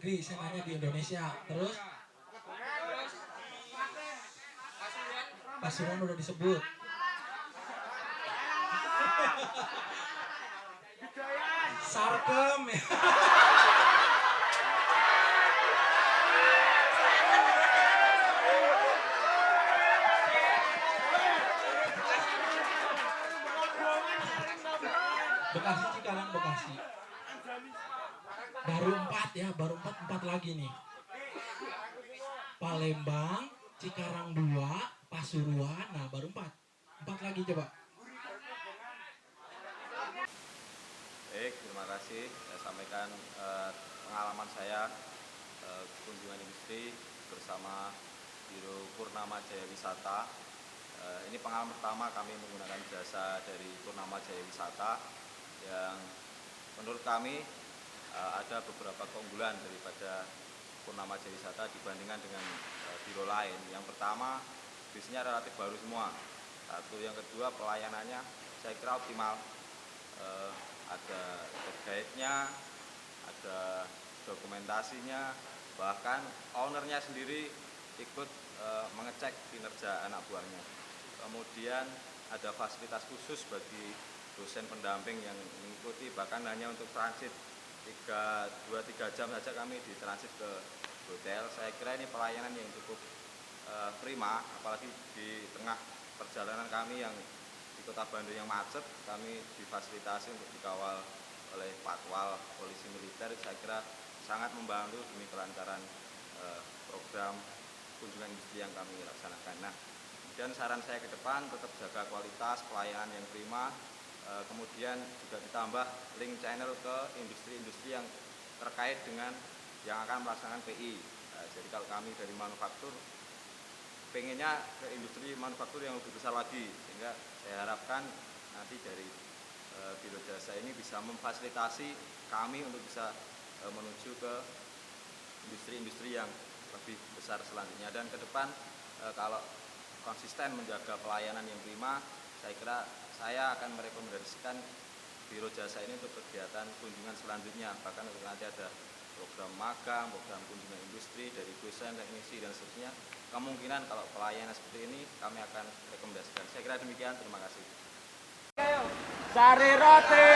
negeri, saya nanya di Indonesia. Terus Pasuruan udah disebut. Sarkem ya. Bekasi, Cikarang, Bekasi. Baru 4 ya, baru 4 lagi nih. Palembang, Cikarang 2, Pasuruan, nah baru 4 lagi coba. Baik, terima kasih. Saya sampaikan pengalaman saya kunjungan industri bersama Biro Purnama Jaya Wisata. Ini pengalaman pertama kami menggunakan jasa dari Purnama Jaya Wisata yang menurut kami ada beberapa keunggulan daripada Purnama Jaya Wisata dibandingkan dengan biro lain. Yang pertama, bisnisnya relatif baru semua. Satu, yang kedua, pelayanannya saya kira optimal. Ada guide-nya, ada dokumentasinya, bahkan ownernya sendiri ikut mengecek kinerja anak buahnya. Kemudian ada fasilitas khusus bagi dosen pendamping yang mengikuti, bahkan hanya untuk transit 2-3 jam saja kami ditransit ke hotel. Saya kira ini pelayanan yang cukup prima, apalagi di tengah perjalanan kami yang di kota Bandung yang macet, kami difasilitasi untuk dikawal oleh patwal polisi militer. Saya kira sangat membantu demi kelancaran program kunjungan industri yang kami laksanakan. Nah, kemudian saran saya ke depan tetap jaga kualitas pelayanan yang prima, kemudian juga ditambah link channel ke industri-industri yang terkait dengan yang akan melaksanakan PI. Jadi kalau kami dari manufaktur pengennya ke industri manufaktur yang lebih besar lagi, sehingga saya harapkan nanti dari Biro Jasa ini bisa memfasilitasi kami untuk bisa menuju ke industri-industri yang lebih besar selanjutnya. Dan ke depan kalau konsisten menjaga pelayanan yang prima, saya kira saya akan merekomendasikan Biro Jasa ini untuk kegiatan kunjungan selanjutnya, bahkan untuk nanti ada program magang, program kunjungan industri dari dosen, teknisi, dan seterusnya. Kemungkinan kalau pelayanan seperti ini kami akan rekomendasikan. Saya kira demikian, terima kasih. Sari roti.